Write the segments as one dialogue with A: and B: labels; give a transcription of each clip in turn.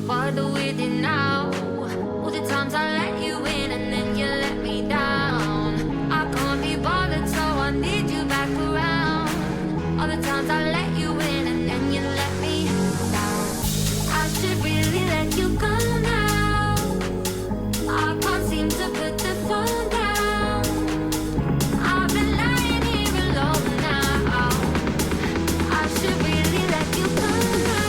A: What do we do now? All the times I let you in and then you let me down. I can't be bothered, so I need you back around. All the times I let you in and then you let me down. I should really let you go now. I can't seem to put the phone down. I've been lying here alone now. I should really let you go now.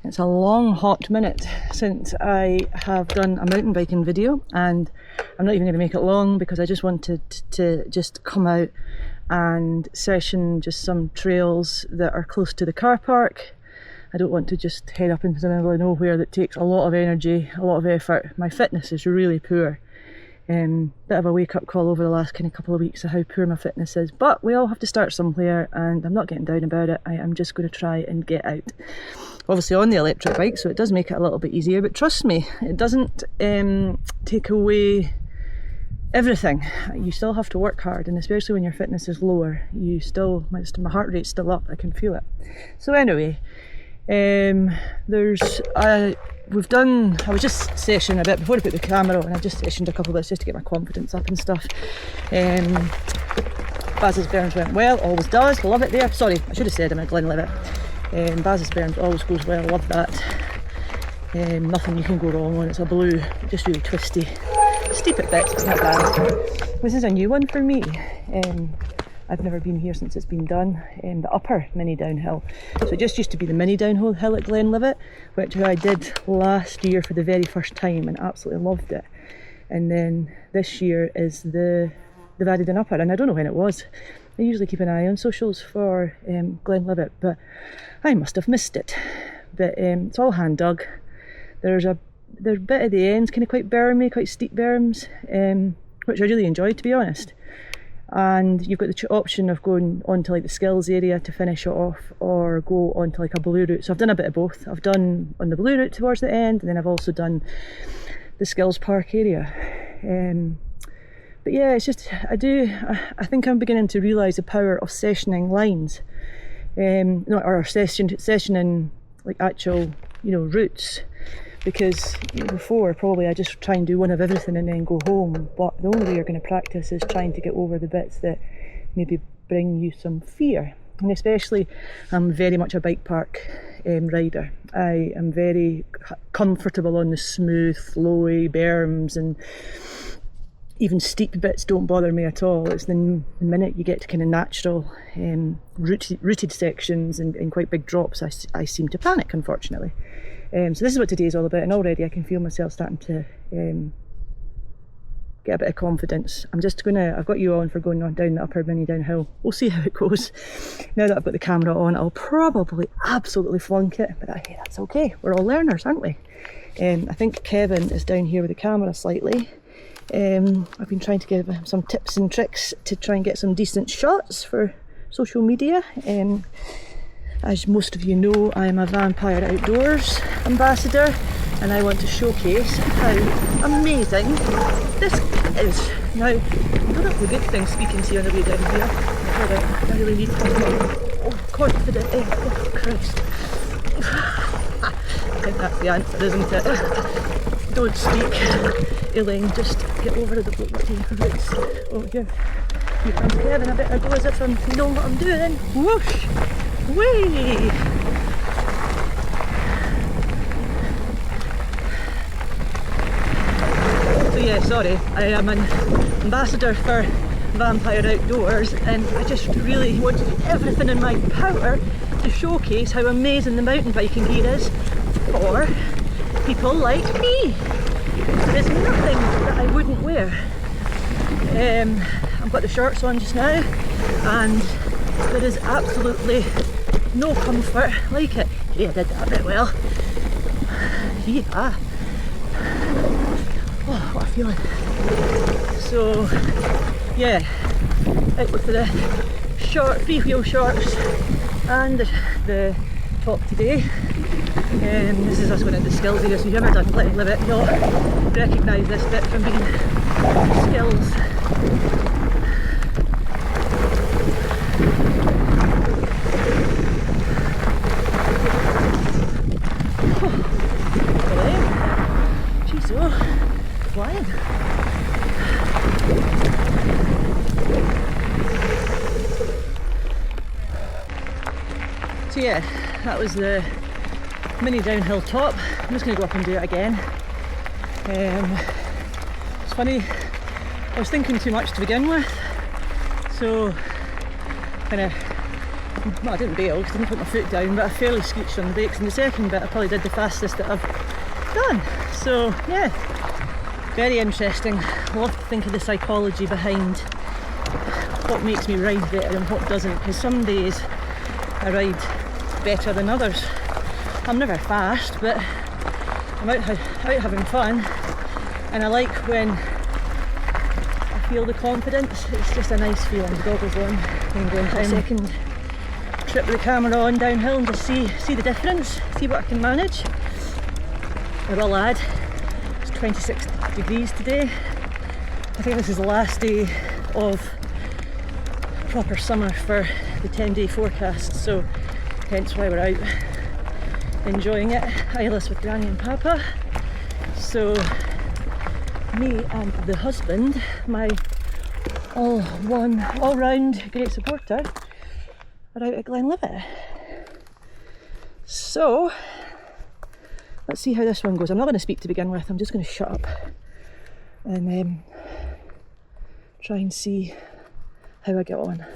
B: It's a long hot minute since I have done a mountain biking video, and I'm not even going to make it long because I just wanted to just come out and session just some trails that are close to the car park. I don't want to just head up into the middle of nowhere that takes a lot of energy, a lot of effort. My fitness is really poor. Bit of a wake-up call over the last kind of couple of weeks of how poor my fitness is, but we all have to start somewhere, and I'm not getting down about it. I am just going to try and get out. Obviously on the electric bike, so it does make it a little bit easier, but trust me, it doesn't take away everything. You still have to work hard, and especially when your fitness is lower, you still, my heart rate's still up, I can feel it. So anyway, I was just sessioning a bit before I put the camera on. I just sessioned a couple of bits just to get my confidence up and stuff. Baz's Burns went well, always does, love it there. Sorry, I should have said I'm at Glenlivet. Baz's Burns always goes well, love that. Nothing you can go wrong on, it's a blue, just really twisty. Steep at bits, it's not bad. This is a new one for me. I've never been here since it's been done. The upper mini downhill. So it just used to be the mini downhill hill at Glenlivet, which I did last year for the very first time and absolutely loved it. And then this year is they've added an upper, and I don't know when it was. I usually keep an eye on socials for Glenlivet, but I must have missed it. But it's all hand dug. There's a bit at the ends, kind of quite bermy, quite steep berms, which I really enjoyed, to be honest. And you've got the option of going onto like the skills area to finish it off, or go onto like a blue route. So I've done a bit of both. I've done on the blue route towards the end, and then I've also done the skills park area. But yeah, it's just, I think I'm beginning to realise the power of sessioning lines, or sessioning like actual, routes. Because before, probably I just try and do one of everything and then go home. But the only way you're going to practice is trying to get over the bits that maybe bring you some fear. And especially, I'm very much a bike park rider. I am very comfortable on the smooth, flowy berms, and even steep bits don't bother me at all. It's the minute you get to kind of natural, rooted sections and quite big drops, I seem to panic, unfortunately. So this is what today is all about, and already I can feel myself starting to get a bit of confidence. I've got you on for going on down the upper mini downhill. We'll see how it goes. Now that I've got the camera on, I'll probably absolutely flunk it, but hey, that's okay. We're all learners, aren't we? I think Kevin is down here with the camera slightly. I've been trying to give him some tips and tricks to try and get some decent shots for social media. As most of you know, I am a Vampire Outdoors ambassador, and I want to showcase how amazing this is. Now, one of the good things speaking to you on the way down here, I really need to confident. Oh Christ. I think that's the answer, isn't it? Don't speak, Elaine, just get over the roots. Oh, here comes Kevin, I better go as if I know what I'm doing. Whoosh! Whee! So yeah, sorry, I am an ambassador for Vampire Outdoors, and I just really want to do everything in my power to showcase how amazing the mountain biking gear is for people like me. There is nothing that I wouldn't wear. I've got the shorts on just now, and there is absolutely no comfort like it. Yeah, I did that a bit well. Yeah. Oh, what a feeling. So, yeah, out with the short, 3-wheel shorts and the top today. This is us going into skills area, so if you've ever done Glenlivet, you'll recognise this bit from being skills. Jeez, oh, flying. So yeah, that was the mini downhill top. I'm just going to go up and do it again. It's funny, I was thinking too much to begin with, so kind of, well, I didn't bail because I didn't put my foot down, but I fairly scooched on the brakes. And the second bit I probably did the fastest that I've done. So yeah, very interesting. I love to think of the psychology behind what makes me ride better and what doesn't, because some days I ride better than others. I'm never fast, but I'm out having fun, and I like when I feel the confidence. It's just a nice feeling. The goggles on and going for a second trip with the camera on downhill and just see the difference, see what I can manage. I will add, it's 26 degrees today. I think this is the last day of proper summer for the 10-day forecast, so hence why we're out enjoying it. Isla's with Granny and Papa, so me and the husband, my all-round great supporter, are out at Glenlivet. So let's see how this one goes. I'm not going to speak to begin with, I'm just going to shut up and try and see how I get on.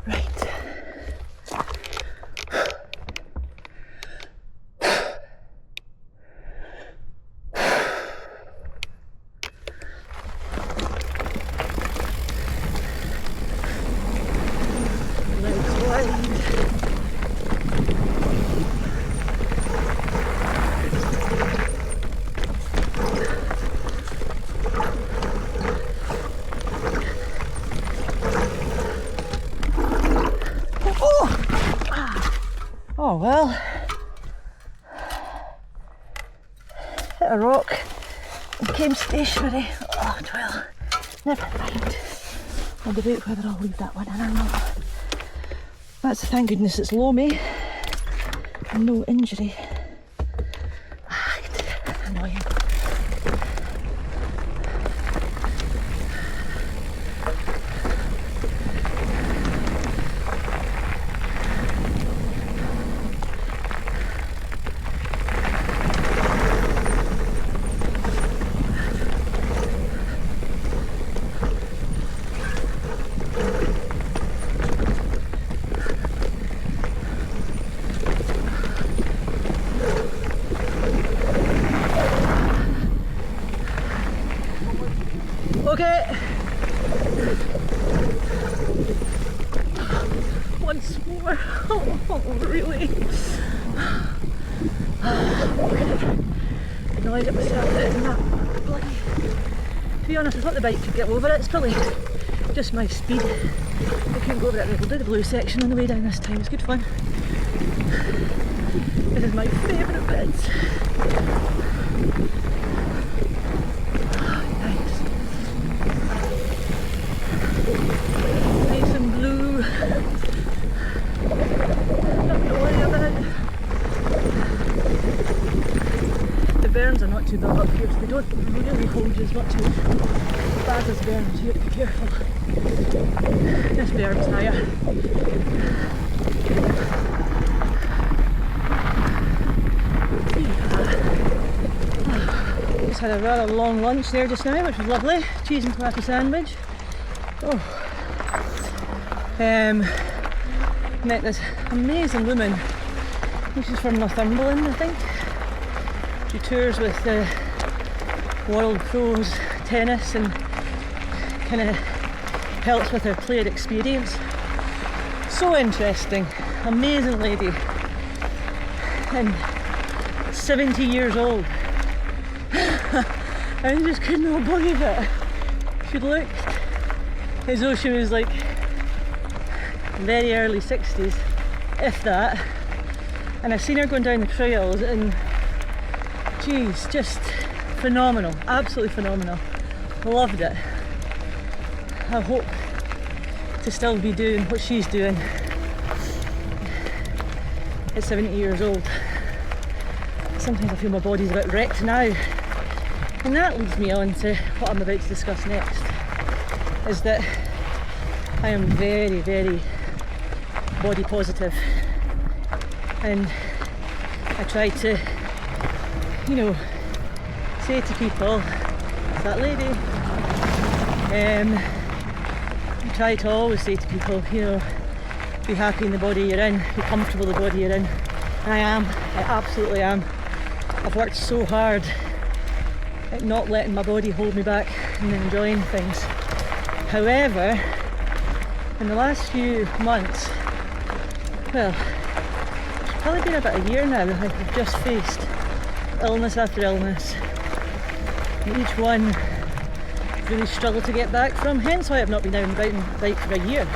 B: Right. Legs wide. Oh well, hit a rock and came stationary. Oh well, never mind. I'll debate whether I'll leave that one in or not. That's thank goodness it's loamy and no injury. Annoying. Okay. Once more. Oh, really? Annoyed at myself that I'm not bloody. To be honest, I thought the bike could get over it. It's probably just my speed. I can't go over it. We'll do the blue section on the way down this time. It's good fun. This is my favourite bit. Nice and blue. Nothing to worry about. The berms are not too built up here, so they don't really hold you as much as Baz's berms. You have to be careful. This berm's higher. Just had a rather long lunch there just now, which was lovely. Cheese and cracker sandwich. Oh. Met this amazing woman. She's from Northumberland, I think. She tours with the World Pros tennis and kind of helps with her player experience. So interesting, amazing lady, and 70 years old. I just could not believe it. She looked as though she was like very early 60s. if that. And I've seen her going down the trails and geez, just phenomenal, absolutely phenomenal. Loved it. I hope to still be doing what she's doing at 70 years old. Sometimes I feel my body's a bit wrecked now. And that leads me on to what I'm about to discuss next, is that I am very, very body positive. And I try to, you know, say to people, that lady, I try to always say to people, you know, be happy in the body you're in, be comfortable in the body you're in. And I am, I absolutely am. I've worked so hard at not letting my body hold me back and enjoying things. However, in the last few months, well, it's probably been about a year now, I've just faced illness after illness. And each one really struggled to get back from, hence why I've not been out and about for a year.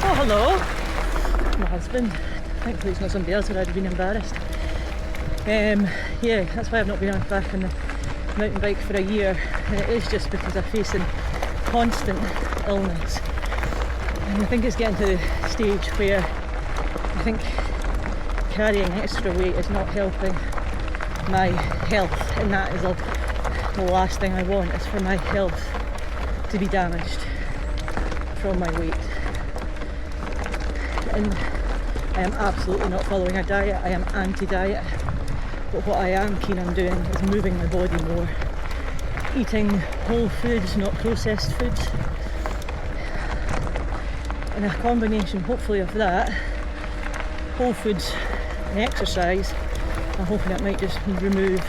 B: Oh, hello! My husband. Thankfully it's not somebody else, or I'd have been embarrassed. Yeah, that's why I've not been back on the mountain bike for a year, and it is just because I'm facing constant illness. And I think it's getting to the stage where I think carrying extra weight is not helping my health, and that is the last thing I want, is for my health to be damaged from my weight. And I am absolutely not following a diet, I am anti-diet, but what I am keen on doing is moving my body more, eating whole foods, not processed foods, and a combination hopefully of that, whole foods and exercise. I'm hoping it might just remove,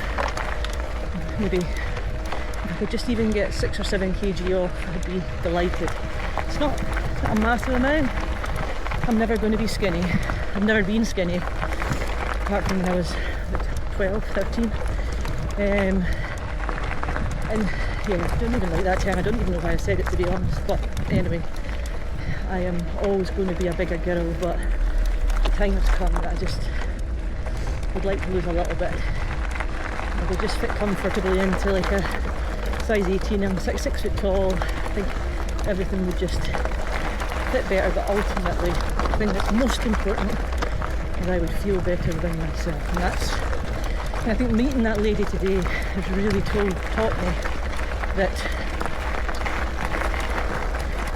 B: maybe if I could just even get 6 or 7 kg off, I'd be delighted. It's not a massive amount. I'm never going to be skinny. I've never been skinny, apart from when I was 12, 13. And yeah, I don't even like that term. I don't even know why I said it, to be honest. But anyway, I am always going to be a bigger girl, but the time has come that I just would like to lose a little bit. I could just fit comfortably into like a size 18. I'm 6 foot tall. I think everything would just fit better, but ultimately the thing that's most important is I would feel better within myself. And I think meeting that lady today has really taught me that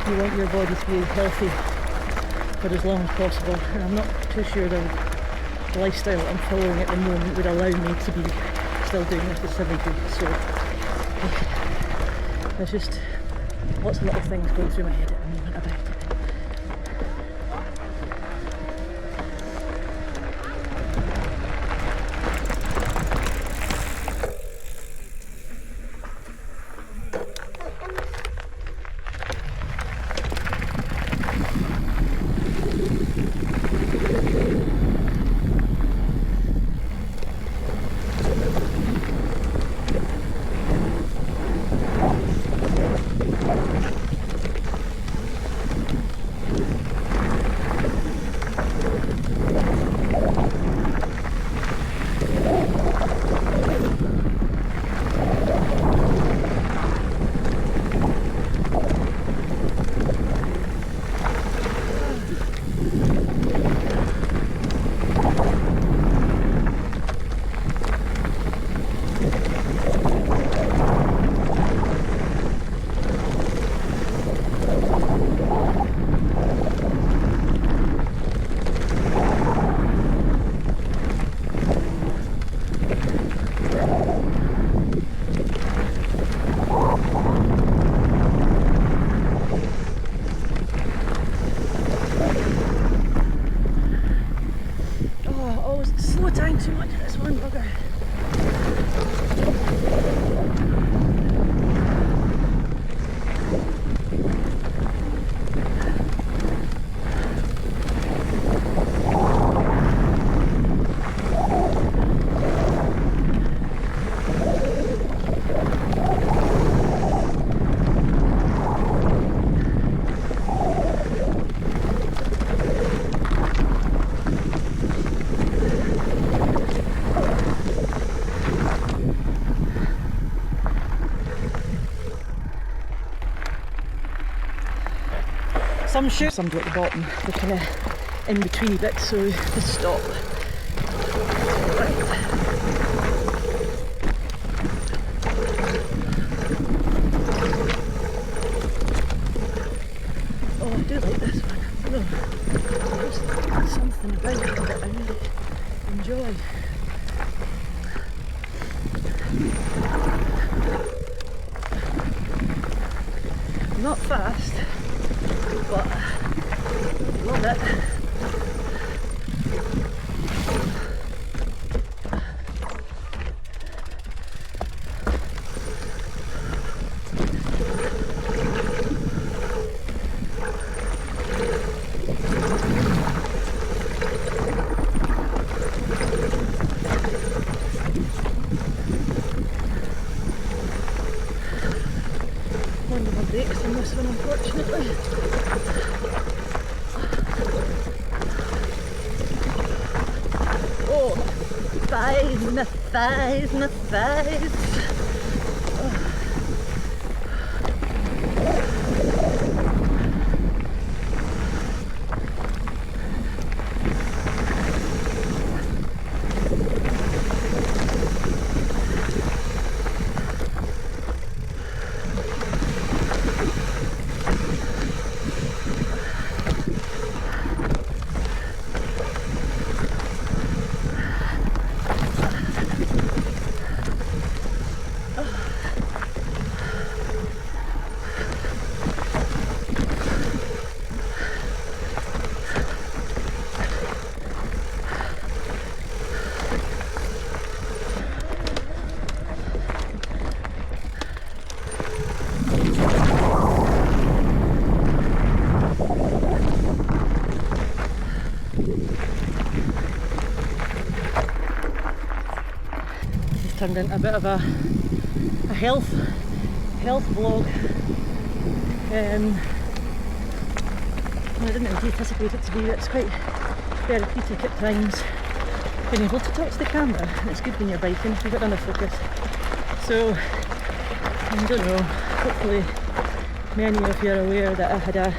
B: you want your body to be healthy for as long as possible, and I'm not too sure the lifestyle that I'm following at the moment would allow me to be still doing this at 70. So there's just lots of little things going through my head at the moment about it. Too much of this one bugger. some shoes, some do at the bottom. They're kind of in betweeny bits, so just stop. Right. Oh, I do like this one. Oh, there's something about it that I really enjoy. Not fast, but love it. One of my brakes on this one, unfortunately. Oh, my thighs. Turned into a bit of a health vlog. I didn't anticipate it to be. It's quite therapeutic at times being able to talk to the camera, and it's good when you're biking if you've got under focus. So I don't know, hopefully many of you are aware that I had a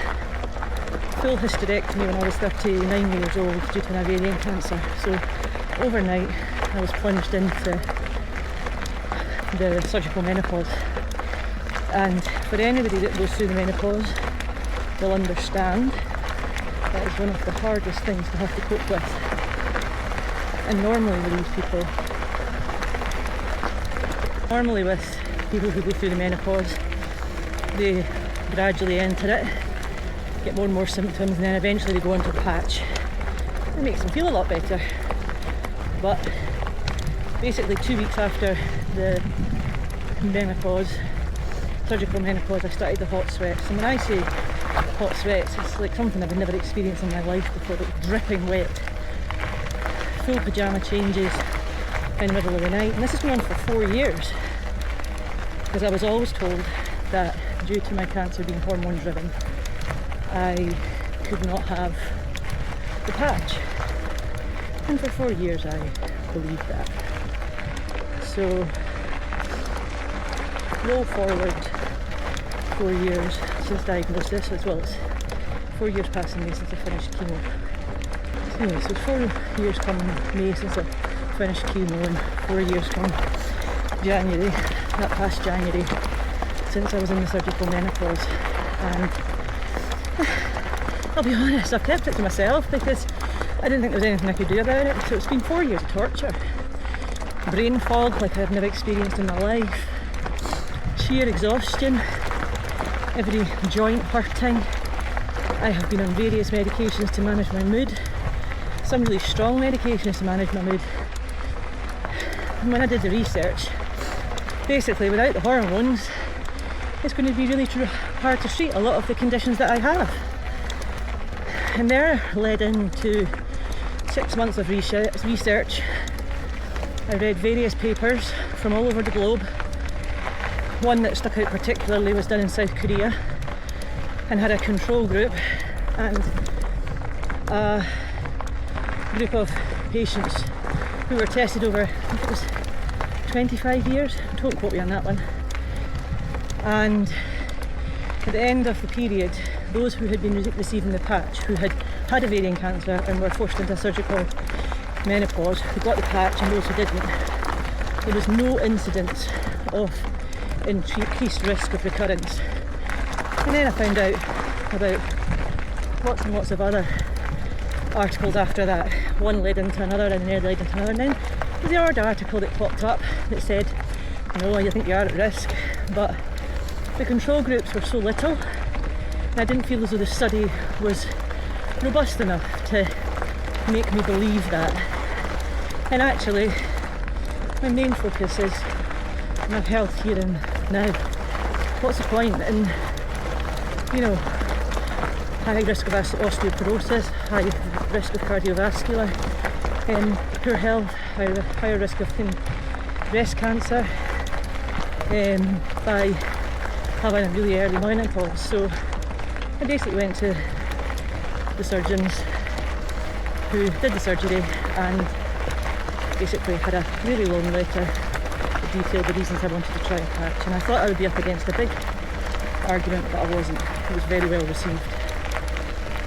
B: full hysterectomy when I was 39 years old due to an ovarian cancer. So overnight I was plunged into the surgical menopause, and for anybody that goes through the menopause will understand that is one of the hardest things to have to cope with. And normally with people who go through the menopause, they gradually enter it, get more and more symptoms, and then eventually they go into a patch. It makes them feel a lot better. But basically 2 weeks after the menopause, surgical menopause, I started the hot sweats. And when I say hot sweats, it's like something I've never experienced in my life before, like dripping wet, full pyjama changes in the middle of the night. And this has gone on for 4 years, because I was always told that due to my cancer being hormone driven, I could not have the patch. And for 4 years I believed that. So roll forward 4 years since diagnosis, as well as 4 years passing May since I finished chemo. Anyway, so 4 years come May since I finished chemo, and 4 years come January, that past January, since I was in the surgical menopause. And I'll be honest, I've kept it to myself because I didn't think there was anything I could do about it. So it's been 4 years of torture. Brain fog like I've never experienced in my life. Sheer exhaustion. Every joint hurting. I have been on various medications to manage my mood. Some really strong medications to manage my mood. And when I did the research, basically without the hormones, it's going to be really hard to treat a lot of the conditions that I have. And they're led into 6 months of research. I read various papers from all over the globe. One that stuck out particularly was done in South Korea and had a control group and a group of patients who were tested over, I think it was 25 years, don't quote me on that one. And at the end of the period, those who had been receiving the patch, who had had ovarian cancer and were forced into surgical menopause, who got the patch, and those who didn't, there was no incidence of increased risk of recurrence. And then I found out about lots and lots of other articles after that. One led into another, and then led into another, and then there's the odd article that popped up that said, no, you think you are at risk, but the control groups were so little, and I didn't feel as though the study was robust enough to make me believe that. And actually, my main focus is my health here and now. What's the point in, high risk of osteoporosis, high risk of cardiovascular, poor health, higher risk of breast cancer, by having a really early menopause. So I basically went to the surgeons who did the surgery and basically had a really long letter that detailed the reasons I wanted to try a patch, and I thought I would be up against a big argument, but I wasn't. It was very well received.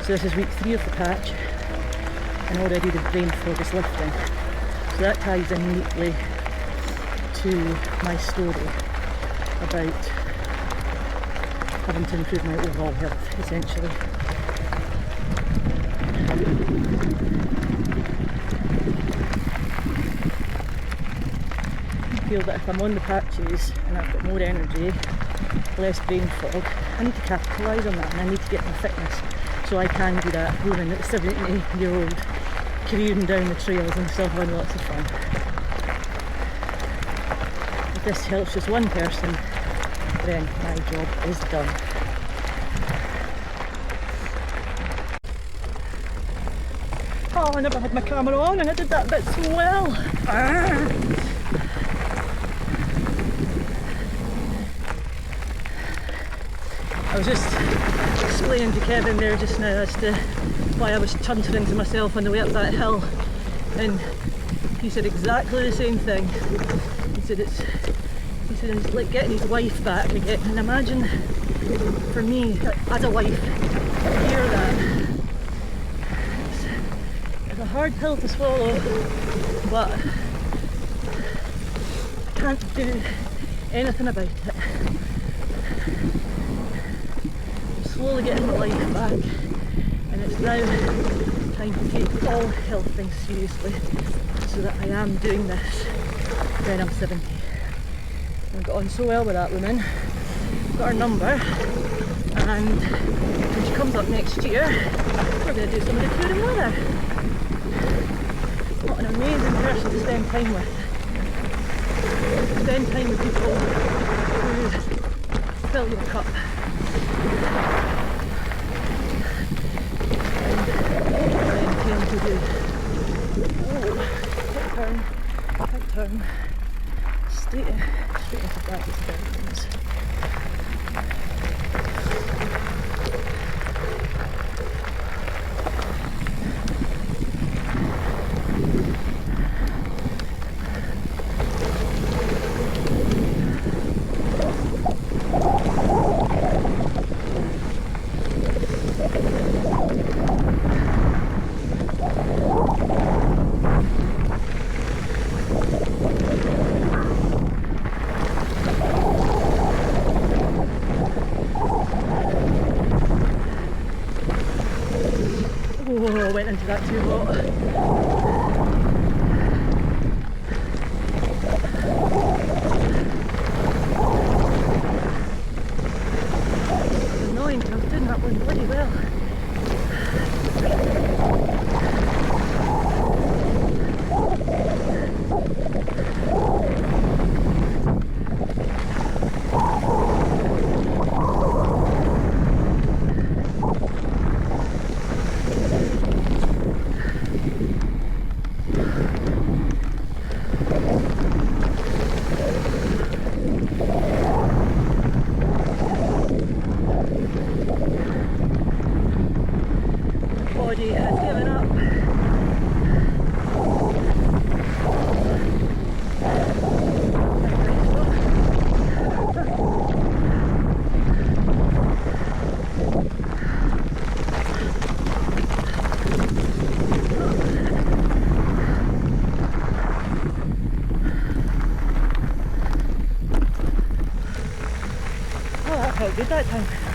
B: So this is week 3 of the patch, and already the brain fog is lifting. So that ties in neatly to my story about having to improve my overall health, essentially. I feel that if I'm on the patches and I've got more energy, less brain fog, I need to capitalise on that, and I need to get my fitness so I can be that woman at 70-year-old careering down the trails and still having lots of fun. If this helps just one person, then my job is done. Oh, I never had my camera on and I did that bit so well. I was just explaining to Kevin there just now as to why I was chuntering to myself on the way up that hill, and he said exactly the same thing. He said it's like getting his wife back again, and imagine for me as a wife to hear that. It's a hard pill to swallow, but I can't do anything about it. Slowly getting my life back, and it's now time to take all health things seriously so that I am doing this when I'm 70. I got on so well with that woman, got her number, and when she comes up next year we're going to do some of the touring with her. What an amazing person to spend time with. Spend time with people who fill your cup. To do. Oh, quick turn. Straight into that is buildings. felt good that time.